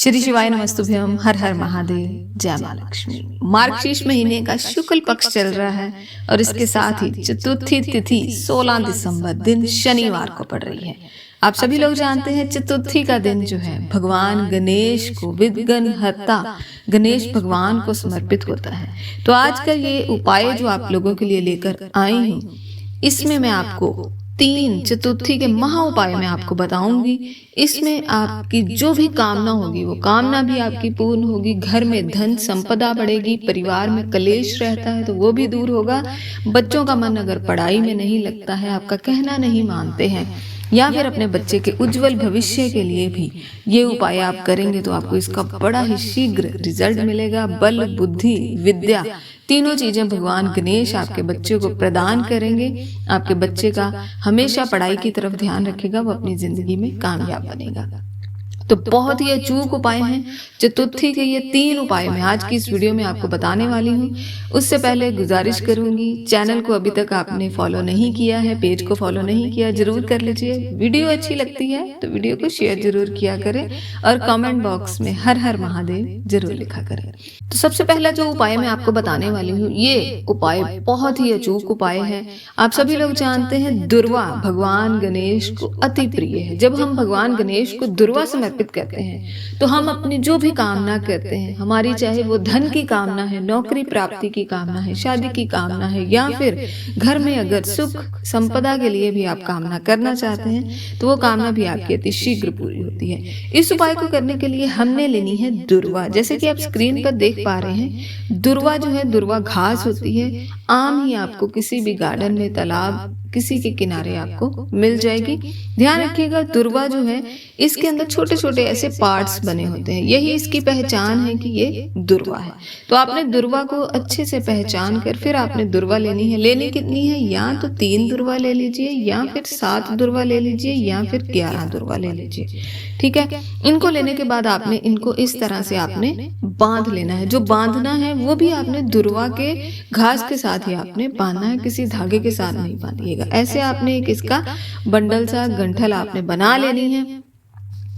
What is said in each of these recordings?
श्री शिवाय नमस्तुभ्यम। हर हर महादेव। जय मां लक्ष्मी। मार्गशीर्ष महीने का शुक्ल पक्ष चल रहा है और इसके साथ ही चतुर्थी तिथि 16 दिसंबर दिन शनिवार को पड़ रही है। आप सभी लोग जानते हैं चतुर्थी का दिन जो है भगवान गणेश को विघ्न हर्ता गणेश भगवान को समर्पित होता है। तो आज का ये उपाय जो आप लोगों के लिए लेकर आई हूँ, इसमें मैं आपको 3 चतुर्थी के महा उपाय मैं आपको बताऊंगी। इसमें आपकी जो भी कामना होगी वो कामना भी आपकी पूर्ण होगी। घर में धन संपदा बढ़ेगी, परिवार में कलेश रहता है तो वो भी दूर होगा। बच्चों का मन अगर पढ़ाई में नहीं लगता है, आपका कहना नहीं मानते हैं, या फिर अपने बच्चे के उज्जवल भविष्य के लिए भी ये उपाय आप करेंगे तो आपको इसका बड़ा ही शीघ्र रिजल्ट मिलेगा। बल, बुद्धि, विद्या, तीनों चीजें भगवान गणेश आपके बच्चे को प्रदान करेंगे। आपके बच्चे का हमेशा पढ़ाई की तरफ ध्यान रखेगा, वो अपनी जिंदगी में कामयाब बनेगा। तो बहुत ही अचूक उपाय हैं चतुर्थी के। ये 3 उपाय मैं आज की इस वीडियो में आपको बताने वाली हूँ। उससे पहले गुजारिश करूंगी, चैनल को अभी तक आपने फॉलो नहीं किया है, पेज को फॉलो नहीं किया, जरूर कर लीजिए। वीडियो अच्छी लगती है तो वीडियो को शेयर जरूर किया करें और कमेंट बॉक्स में हर हर महादेव जरूर लिखा करें। तो सबसे पहला जो उपाय मैं आपको बताने वाली हूँ, ये उपाय बहुत ही अचूक उपाय है। आप सभी लोग जानते हैं दुर्वा भगवान गणेश को अति प्रिय है। जब हम भगवान गणेश को दुर्वा समर्पित करते हैं तो हम अपनी जो भी कामना करते हैं, हमारी चाहे वो धन की कामना है, नौकरी प्राप्ति की कामना है, शादी की कामना है, या फिर घर में अगर सुख संपदा के लिए भी आप कामना करना चाहते हैं तो वो कामना भी आपकी अति शीघ्र पूरी होती है। इस उपाय को करने के लिए हमने लेनी है दुर्वा। जैसे कि आप स्क्रीन पर देख पा रहे हैं, दुर्वा जो है, दुर्वा घास होती है। आम ही आपको किसी भी गार्डन में, तालाब, किसी के किनारे आपको मिल जाएगी। ध्यान रखिएगा, दुर्वा जो है इसके अंदर छोटे छोटे ऐसे पार्ट्स बने होते हैं, यही इसकी पहचान है कि ये दुर्वा है। तो आपने दुर्वा को अच्छे से पहचान कर फिर आपने दुर्वा लेनी है। लेनी कितनी है? या तो 3 दुर्वा ले लीजिए, या फिर 7 दुर्वा ले लीजिए, या फिर 11 दुर्वा ले लीजिए। ठीक है। इनको लेने के बाद आपने इनको इस तरह से आपने बांध लेना है। जो बांधना है वो भी आपने दुर्वा के घास के साथ ही आपने बांधना है, किसी धागे के साथ नहीं बांधिएगा। ऐसे आपने एक इसका बंडल सा गंठल आपने बना लेनी है।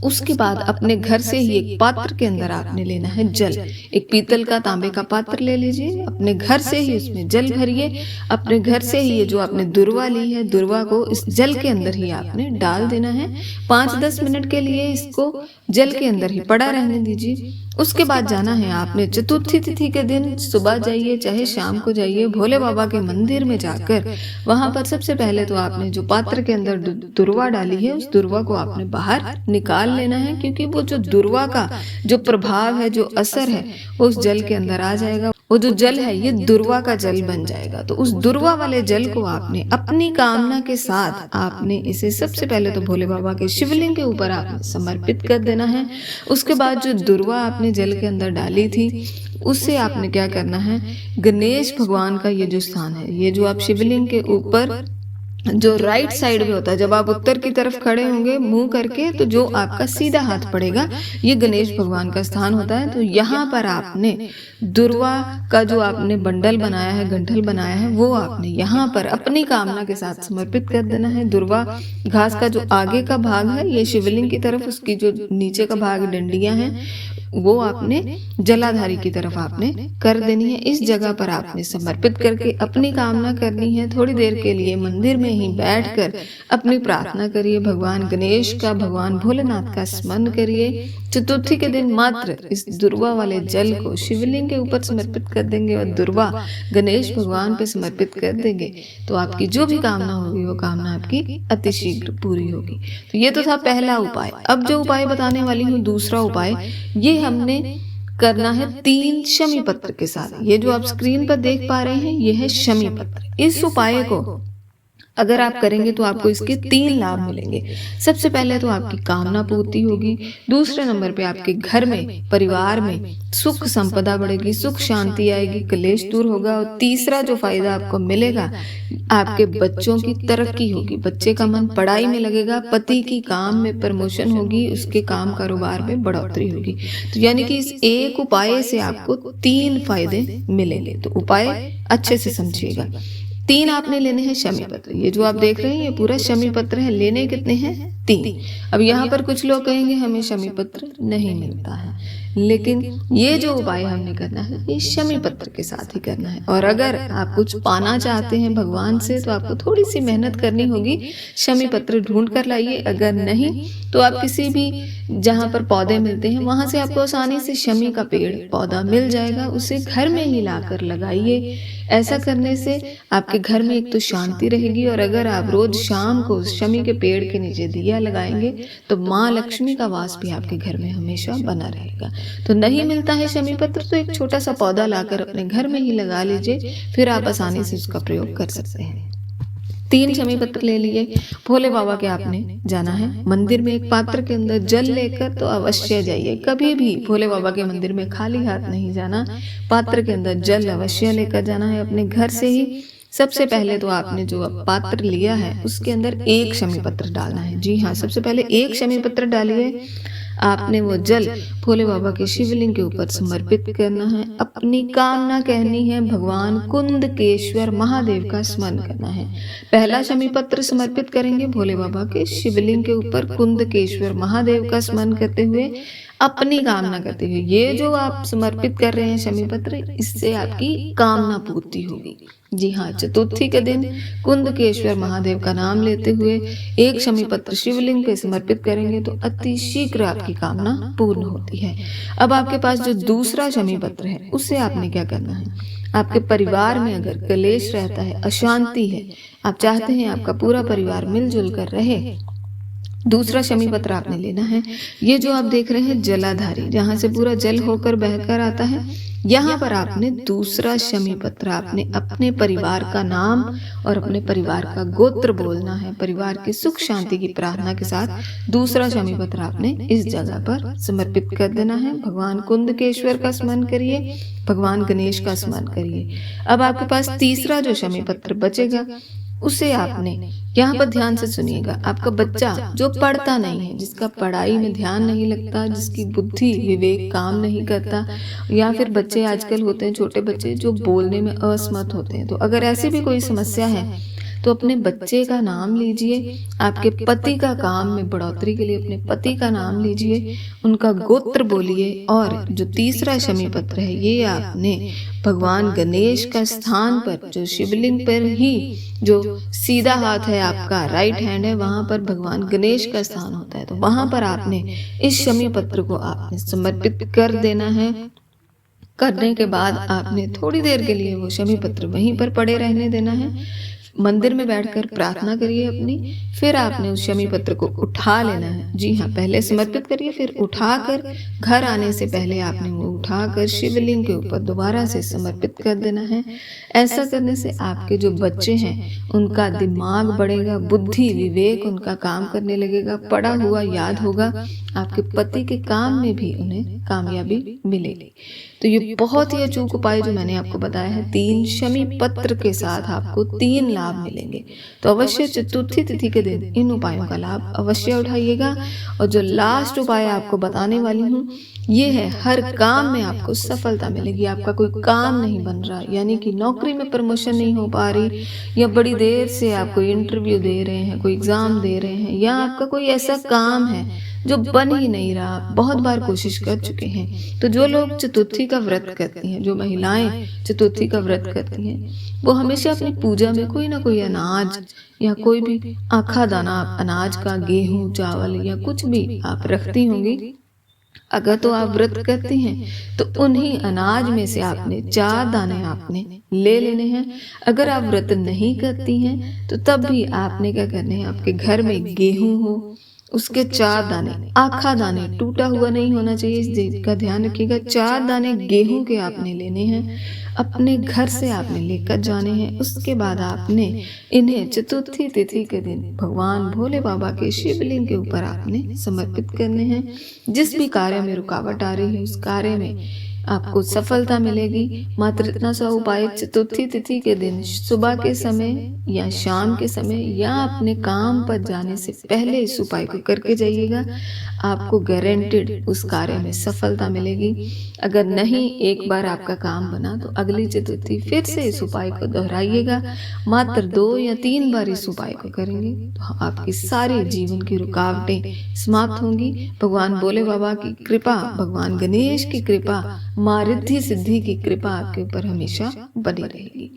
उसके बाद अपने घर से ही एक पात्र के अंदर आपने लेना है जल। एक पीतल का, तांबे का पात्र ले लीजिए, अपने घर से ही उसमें जल भरिए। अपने घर से ही ये जो आपने दुर्वा ली है, दुर्वा को इस जल के अंदर ही आपने डाल देना है। 5-10 मिनट के लिए इसको जल के अंदर ही पड़ा रहने दीजिए। उसके बाद जाना है आपने चतुर्थी तिथि के दिन सुबह जाइए चाहे शाम को जाइए, भोले बाबा के मंदिर में जाकर वहां पर सबसे पहले तो आपने जो पात्र के अंदर दुर्वा डाली है उस दुर्वा को आपने बाहर निकाल लेना है, क्योंकि वो जो दुर्वा का जो प्रभाव है, जो असर है, वो उस जल के अंदर आ जाएगा। वो जो जल है ये दुर्वा का जल बन जाएगा। तो उस दुर्वा वाले जल को आपने अपनी कामना के साथ आपने इसे सबसे पहले तो भोले बाबा के शिवलिंग के ऊपर आपने समर्पित कर देना है। उसके बाद जो दुर्वा आपने जल के अंदर डाली थी उससे आपने क्या करना है, गणेश भगवान का ये जो स्थान है, ये जो आप शिवलिंग के ऊपर जो राइट साइड में होता है, जब आप उत्तर की तरफ खड़े होंगे मुंह करके, तो जो आपका सीधा हाथ पड़ेगा ये गणेश भगवान का स्थान होता है। तो यहाँ पर आपने दुर्वा का जो आपने बंडल बनाया है, गंठल बनाया है, वो आपने यहाँ पर अपनी कामना के साथ समर्पित कर देना है। दुर्वा घास का जो आगे का भाग है ये शिवलिंग की तरफ, उसकी जो नीचे का भाग डंडियां हैं वो आपने जलाधारी की तरफ आपने कर देनी है। इस जगह पर आपने समर्पित करके अपनी कामना करनी है। थोड़ी देर के लिए मंदिर में ही बैठकर अपनी प्रार्थना करिए, भगवान गणेश का, भगवान भोलेनाथ का स्मरण करिए। चतुर्थी के दिन मात्र इस दुर्वा वाले जल को शिवलिंग के ऊपर समर्पित कर देंगे और दुर्वा गणेश भगवान पे समर्पित कर देंगे तो आपकी जो भी कामना होगी वो कामना आपकी अति शीघ्र पूरी होगी। तो ये तो था पहला उपाय। अब जो उपाय बताने वाली हूँ दूसरा उपाय, ये हमने करना है 3 शमी पत्र के साथ। ये जो आप स्क्रीन पर देख पा रहे हैं ये है शमी पत्र। इस उपाय को अगर आप करेंगे तो आपको इसके 3 लाभ मिलेंगे। सबसे पहले तो आपकी कामना पूर्ति होगी, दूसरे नंबर पे आपके घर में, परिवार में सुख संपदा बढ़ेगी, सुख शांति आएगी, क्लेश दूर होगा, और तीसरा जो फायदा आपको मिलेगा, आपके बच्चों की तरक्की होगी, बच्चे का मन पढ़ाई में लगेगा, पति की काम में प्रमोशन होगी, उसके काम कारोबार में बढ़ोतरी होगी। तो यानी कि इस एक उपाय से आपको 3 फायदे मिलेंगे। तो उपाय अच्छे से समझिएगा। 3 आपने लेने हैं शमी पत्र। ये जो आप देख रहे हैं ये पूरा शमी पत्र है। लेने कितने हैं? 3। अब यहाँ पर कुछ लोग कहेंगे हमें शमी पत्र नहीं मिलता है, लेकिन ये जो उपाय हमने करना है ये शमी पत्र के साथ ही करना है। और अगर आप कुछ पाना चाहते हैं भगवान से तो आपको थोड़ी सी मेहनत करनी होगी। शमी पत्र ढूंढ कर लाइए, अगर नहीं तो आप किसी भी जहाँ पर पौधे मिलते हैं वहां से आपको आसानी से शमी का पेड़ पौधा मिल जाएगा, उसे घर में ही लाकर लगाइए। ऐसा करने से आपके घर में एक तो शांति रहेगी, और अगर आप रोज शाम को शमी के पेड़ के नीचे दिया लगाएंगे तो माँ लक्ष्मी का वास भी आपके घर में हमेशा बना रहेगा। तो नहीं मिलता है शमी पत्र तो एक छोटा सा पौधा लाकर अपने घर में ही लगा लीजिए, फिर आप आसानी से उसका प्रयोग कर सकते हैं। 3 शमी पत्र ले लिए। भोले बाबा के आपने जाना है मंदिर में, एक पात्र के अंदर जल लेकर तो अवश्य जाइए। कभी भी भोले बाबा के मंदिर में खाली हाथ नहीं जाना, पात्र के अंदर जल अवश्य लेकर जाना है अपने घर से ही। सबसे पहले तो आपने जो पात्र लिया है उसके अंदर 1 शमी पत्र डालना है। जी हाँ, सबसे पहले 1 शमी पत्र डालिए। आपने वो जल भोले बाबा के शिवलिंग के ऊपर समर्पित करना है। अपनी कामना कहनी है, भगवान कुंदकेश्वर महादेव का स्मरण करना है। पहला शमी पत्र समर्पित करेंगे भोले बाबा के शिवलिंग के ऊपर कुंदकेश्वर महादेव का स्मरण करते हुए, अपनी कामना करते हुए। ये जो आप समर्पित कर रहे हैं शमी पत्र, इससे आपकी कामना पूर्ति होगी। जी हाँ, चतुर्थी के दिन कुंदकेश्वर महादेव का नाम लेते हुए 1 शमी पत्र शिवलिंग पे समर्पित करेंगे तो अति शीघ्र आपकी कामना पूर्ण होती है। अब आपके पास जो दूसरा शमी पत्र है उससे आपने क्या करना है? आपके परिवार में अगर कलेश रहता है, अशांति है, आप चाहते हैं आपका पूरा परिवार मिलजुल कर रहे, दूसरा शमी पत्र आपने लेना है। ये जो आप देख रहे हैं जलाधारी, जहां से पूरा जल होकर बहकर आता है, यहाँ पर आपने दूसरा शमी पत्र आपने अपने परिवार का नाम और अपने परिवार का गोत्र बोलना है। परिवार की सुख शांति की प्रार्थना के साथ दूसरा शमी पत्र आपने इस जगह पर समर्पित कर देना है। भगवान कुंदकेश्वर का स्मरण करिए, भगवान गणेश का स्मरण करिए। अब आपके पास तीसरा जो शमी पत्र बचेगा उसे आपने यहाँ पर ध्यान से सुनिएगा। आपका बच्चा जो पढ़ता नहीं है, जिसका पढ़ाई में ध्यान नहीं लगता, जिसकी बुद्धि विवेक काम नहीं करता, या फिर बच्चे आजकल होते हैं छोटे बच्चे जो बोलने में असमर्थ होते हैं, तो अगर ऐसी भी कोई समस्या है तो अपने बच्चे का नाम लीजिए। आपके पति का काम में बढ़ोतरी के लिए अपने पति का नाम लीजिए, उनका गोत्र बोलिए। और जो तीसरा शमी पत्र है ये आपने भगवान गणेश का स्थान पर, जो शिवलिंग पर ही जो सीधा हाथ है आपका, राइट हैंड है, वहां पर भगवान गणेश का स्थान होता है, तो वहां पर आपने इस शमी पत्र को आपने समर्पित कर देना है। करने के बाद आपने थोड़ी देर के लिए वो शमी पत्र वहीं पर पड़े रहने देना है। मंदिर में बैठकर प्रार्थना करिए अपनी, फिर आपने उस शमी पत्र को उठा लेना है। जी हाँ, पहले समर्पित करिए, फिर उठाकर घर आने से पहले आपने वो उठाकर शिवलिंग के ऊपर दोबारा से समर्पित कर देना है। ऐसा करने से आपके जो बच्चे हैं उनका दिमाग बढ़ेगा, बुद्धि विवेक उनका काम करने लगेगा, पढ़ा हुआ याद होगा, आपके पति के काम में भी उन्हें कामयाबी मिलेगी। तो ये बहुत ही अचूक उपाय जो मैंने आपको बताया है, 3 शमी पत्र के साथ आपको 3 लाभ मिलेंगे। तो अवश्य चतुर्थी तिथि के दिन इन उपायों का लाभ अवश्य उठाइएगा। और जो लास्ट उपाय आपको बताने वाली हूँ ये है, हर काम में आपको सफलता मिलेगी। आपका कोई काम नहीं बन रहा, यानी कि नौकरी में प्रमोशन नहीं हो पा रही, या बड़ी देर से आप कोई इंटरव्यू दे रहे हैं, कोई एग्जाम दे रहे हैं, या आपका कोई ऐसा काम है जो बन ही नहीं रहा, बहुत बार कोशिश कर चुके हैं। तो जो लोग चतुर्थी का व्रत करती हैं, जो महिलाएं चतुर्थी का व्रत करती हैं, वो हमेशा अपनी पूजा में कोई ना कोई अनाज या कोई भी आखा दाना अनाज का, गेहूं चावल या कुछ भी आप रखती होंगी। अगर तो आप व्रत करती हैं तो उन्हीं अनाज में से आपने 4 दाने आपने ले लेने हैं। अगर आप व्रत नहीं करती हैं तो तब भी आपने क्या करने हैं, आपके घर में गेहूं हो उसके 4 दाने, आखा दाने, टूटा हुआ नहीं होना चाहिए, इस चीज का ध्यान रखिएगा। 4 दाने गेहूं के आपने लेने हैं, अपने घर से आपने लेकर जाने हैं। उसके बाद आपने इन्हें चतुर्थी तिथि के दिन भगवान भोले बाबा के शिवलिंग के ऊपर आपने समर्पित करने हैं। जिस भी कार्य में रुकावट आ रही है उस कार्य में आपको सफलता मिलेगी। मात्र इतना सा उपाय चतुर्थी तिथि के दिन सुबह के समय या शाम के समय या अपने काम पर जाने से पहले इस उपाय को करके जाइएगा। आपको गारंटेड उस कार्य में सफलता मिलेगी। अगर नहीं एक बार आपका काम बना तो अगली चतुर्थी फिर से इस उपाय को दोहराइएगा। मात्र 2 या 3 बार इस उपाय को करेंगे तो आपकी सारी जीवन की रुकावटें समाप्त होंगी। भगवान भोले बाबा की कृपा, भगवान गणेश की कृपा, माँ रिद्धि सिद्धि की कृपा आपके ऊपर हमेशा बनी रहेगी।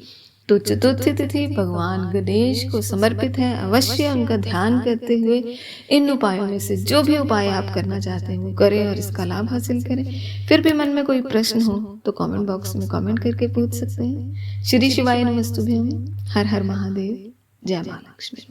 तो चतुर्थी तिथि भगवान गणेश को समर्पित है। अवश्य उनका ध्यान करते हुए इन उपायों में से जो भी उपाय आप करना चाहते हैं वो करें और इसका लाभ हासिल करें। फिर भी मन में कोई प्रश्न हो तो कमेंट बॉक्स में कमेंट करके पूछ सकते हैं। श्री शिवाय नमस्तुभ्यम। हर हर महादेव। जय मां लक्ष्मी।